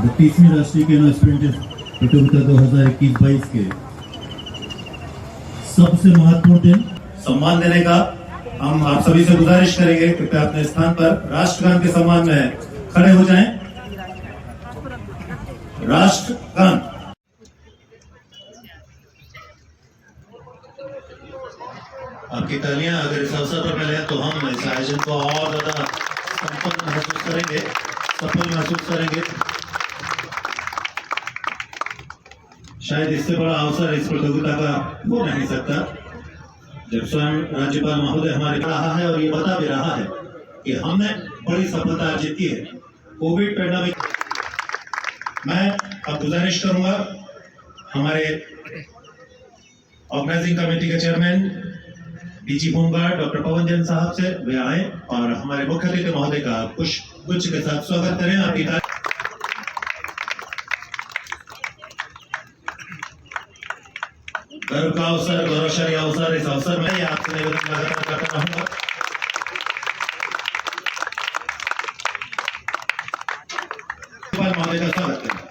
30वीं राष्ट्रीय canoe sprint प्रतियोगिता 2021-22 के सबसे महत्वपूर्ण दिन सम्मान देने का हम आप सभी से गुजारिश करेंगे कि अपने स्थान पर राष्ट्रगान के सम्मान में खड़े हो जाएं। राष्ट्रगान। आपकी तालियां अगर इस अवसर पर मिले तो हम इस आयोजन को और ज्यादा संपन्न महसूस करेंगे, सफल महसूस करेंगे। शायद इससे बड़ा अवसर इस प्रतियोगिता का हो नहीं सकता जब स्वयं राज्यपाल महोदय हमारे रहा है और ये बता भी रहा है कि हमने बड़ी सफलता अर्जित की है कोविड पैंडेमिक। मैं अब गुजारिश करूंगा हमारे ऑर्गेनाइजिंग कमेटी के चेयरमैन डीजी होमगार्ड डॉक्टर पवन जैन साहब से वे आए और हमारे मुख्य अतिथि महोदय का पुष्पगुच्छ के साथ स्वागत करें। आपकी गर्व का अवसर, गौरवशाली अवसर, इस अवसर में आपसे निवेदन लगातार करता रहूंगा। महोदय का स्वागत करें।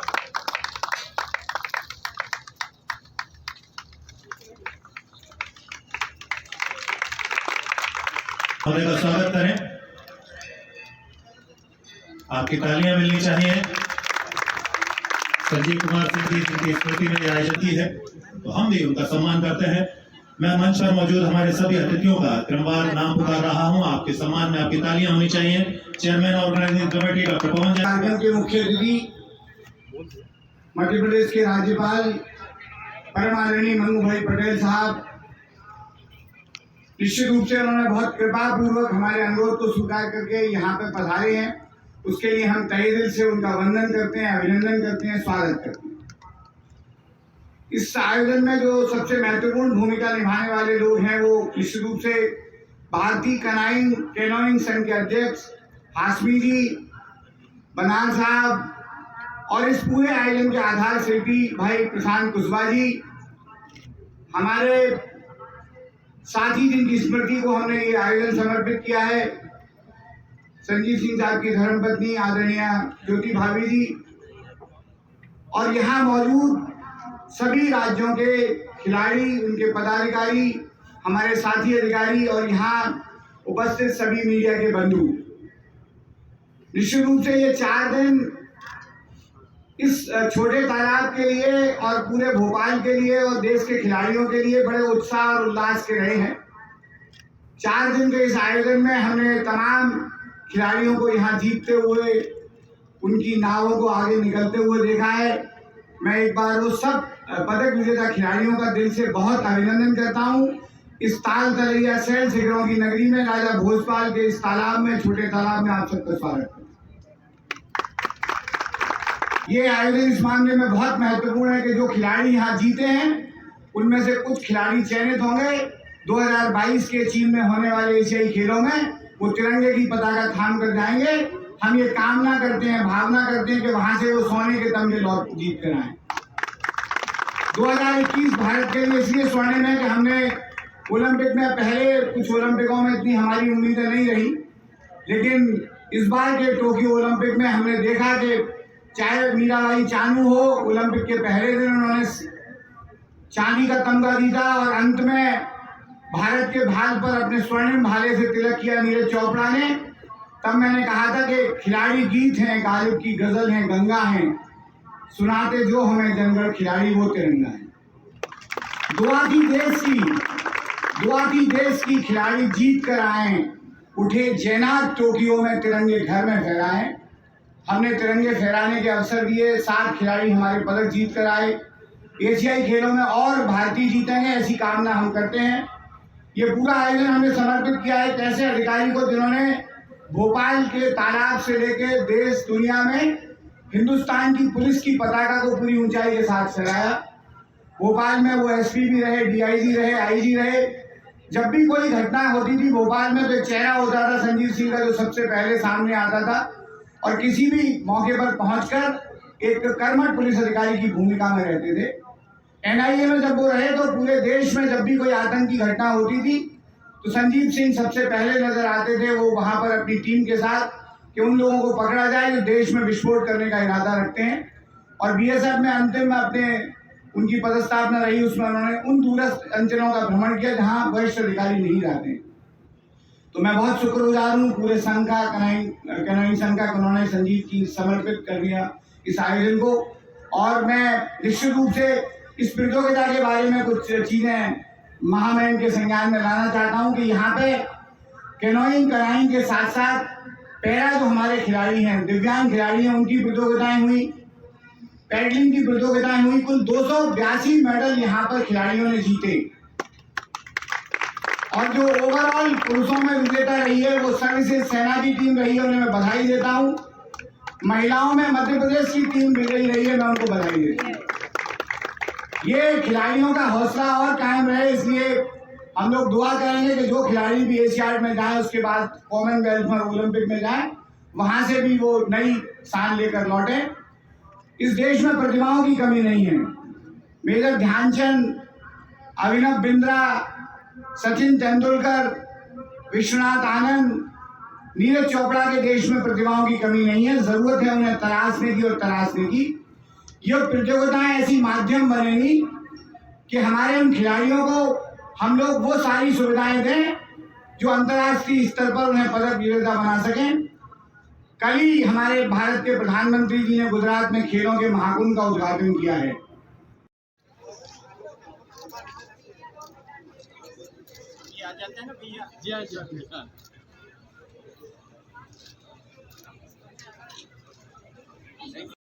महोदय का स्वागत करें। आपकी तालियां मिलनी चाहिए। संजीव कुमार सिंह जी जिनकी स्मृति में आयोजित की है तो हम भी उनका सम्मान करते हैं। मैं मंच पर मौजूद हमारे सभी अतिथियों का क्रमवार नाम पुकार रहा हूं। आपके सम्मान में आपकी तालियां होनी चाहिए। चेयरमैन ऑर्गेनाइजिंग कमेटी डॉक्टर पवन जैन के मुख्य अतिथि मध्य प्रदेश के राज्यपाल परम आदरणीय मंगू भाई पटेल साहब, निश्चित रूप से उन्होंने बहुत कृपा पूर्वक हमारे अनुरोध को स्वीकार करके यहाँ पे पधारे हैं। उसके लिए हम तहे दिल से उनका वंदन करते हैं, अभिनंदन करते हैं, स्वागत करते हैं। इस आयोजन में जो सबसे महत्वपूर्ण भूमिका निभाने वाले लोग हैं वो निश्चित रूप से भारतीय कैनोइंग संघ के अध्यक्ष हाशमी जी, बनाल साहब और इस पूरे आयोजन के आधार शिल्पी भाई प्रशांत कुशवाहा जी, हमारे साथी जिनकी स्मृति को हमने ये आयोजन समर्पित किया है, संजीव सिंह साहब की धर्मपत्नी आदरणीय ज्योति भाभी जी और यहाँ मौजूद सभी राज्यों के खिलाड़ी, उनके पदाधिकारी, हमारे साथी अधिकारी और यहाँ उपस्थित सभी मीडिया के बंधु। निश्चित रूप से ये 4 दिन इस छोटे तालाब के लिए और पूरे भोपाल के लिए और देश के खिलाड़ियों के लिए बड़े उत्साह और उल्लास के रहे हैं। 4 दिन के इस आयोजन में हमने तमाम खिलाड़ियों को यहाँ जीतते हुए, उनकी नावों को आगे निकलते हुए देखा है। मैं एक बार वो सब पदक विजेता खिलाड़ियों का दिल से बहुत अभिनंदन करता हूँ। इस ताल तलैया सैल शिखरों की नगरी में राजा भोजपाल के इस तालाब में, छोटे तालाब में आप सबका स्वागत है। ये आयोजन इस मामले में बहुत महत्वपूर्ण है कि जो खिलाड़ी यहाँ जीते हैं उनमें से कुछ खिलाड़ी चयनित होंगे 2022 के चीन में होने वाले एशियाई खेलों में, वो तिरंगे की पताका थाम कर जाएंगे। हम ये कामना करते हैं, भावना करते हैं कि वहां से वो सोने के तमगे लौट जीत कर आए। 2021 भारत के लिए इसलिए स्वर्णिम है कि हमने ओलंपिक में, पहले कुछ ओलंपिकों में इतनी हमारी उम्मीदें नहीं रही, लेकिन इस बार के टोक्यो ओलंपिक में हमने देखा कि चाहे मीराबाई चानू हो, ओलंपिक के पहले दिन उन्होंने चांदी का तमगा जीता और अंत में भारत के भाल पर अपने स्वर्णिम भाले से तिलक किया नीरज चोपड़ा ने। तब मैंने कहा था कि खिलाड़ी गीत हैं, गालिब की गजल हैं, गंगा हैं, सुनाते जो हमें जनगढ़ खिलाड़ी वो तिरंगा है। दुआ थी देश की खिलाड़ी जीत कर आए, उठे जैनात टोक्यो में तिरंगे घर में फहराए। हमने तिरंगे फहराने के अवसर दिए, 7 खिलाड़ी हमारे पदक जीत कर आए। एशियाई खेलों में और भारतीय जीतेंगे ऐसी कामना हम करते हैं। ये पूरा आयोजन हमने समर्पित किया है एक ऐसे अधिकारी को जिन्होंने भोपाल के तालाब से लेकर देश दुनिया में हिंदुस्तान की पुलिस की पताका को पूरी ऊंचाई के साथ फहराया। भोपाल में वो एसपी भी रहे, डीआईजी रहे, आईजी रहे। जब भी कोई घटना होती थी भोपाल में तो एक चेहरा होता था संजीव सिंह का जो सबसे पहले सामने आता था और किसी भी मौके पर पहुंचकर एक कर्मठ पुलिस अधिकारी की भूमिका में रहते थे। एनआईए में जब वो रहे तो पूरे देश में जब भी कोई आतंकी घटना होती थी तो संजीव सिंह सबसे पहले नजर आते थे। वो वहां पर अपनी टीम के साथ कि उन लोगों को पकड़ा जाए जो देश में विस्फोट करने का इरादा रखते हैं। और बीएसएफ में अंतिम में अपने उनकी पदस्थापना रही, उसमें उन्होंने उन दूरस्थ अंचलों का भ्रमण किया जहां वरिष्ठ अधिकारी नहीं रहते। तो मैं बहुत शुक्रगुजार हूँ पूरे संघ का, कैनोइंग संघ का, उन्होंने संजीव की समर्पित कर दिया इस आयोजन को। और मैं निश्चित रूप से इस प्रतियोगिता के बारे में कुछ चीजें महामहिम के संज्ञान में लाना चाहता हूँ कि यहाँ पे कैनोइंग कराइंग के साथ साथ पैरा जो हमारे खिलाड़ी हैं, दिव्यांग खिलाड़ी हैं, उनकी प्रतियोगिताएं हुई, पैडलिंग की प्रतियोगिताएं हुई। कुल 282 मेडल यहाँ पर खिलाड़ियों ने जीते। और जो ओवरऑल पुरुषों में विजेता रही है वो सर्विसेज सेना की टीम रही है, उन्हें मैं बधाई देता हूँ। महिलाओं में मध्य प्रदेश की टीम विजयी रही है, मैं उनको बधाई देता हूँ। ये खिलाड़ियों का हौसला और कायम रहे, इसलिए हम लोग दुआ करेंगे कि जो खिलाड़ी भी एशियाड में जाए उसके बाद कॉमनवेल्थ में, ओलंपिक में जाए, वहां से भी वो नई शान लेकर लौटे। इस देश में प्रतिभाओं की कमी नहीं है। मेजर ध्यानचंद, अभिनव बिंद्रा, सचिन तेंदुलकर, विश्वनाथ आनंद, नीरज चोपड़ा के देश में प्रतिभाओं की कमी नहीं है। जरूरत है उन्हें तराशने की और तराशने की। ये प्रतियोगिताएं ऐसी माध्यम बनेगी कि हमारे उन खिलाड़ियों को हम लोग वो सारी सुविधाएं दें जो अंतर्राष्ट्रीय स्तर पर उन्हें पदक विजेता बना सकें। कल ही हमारे भारत के प्रधानमंत्री जी ने गुजरात में खेलों के महाकुंभ का उद्घाटन किया है। आ जाते हैं ना भैया जी, आ जाते हैं।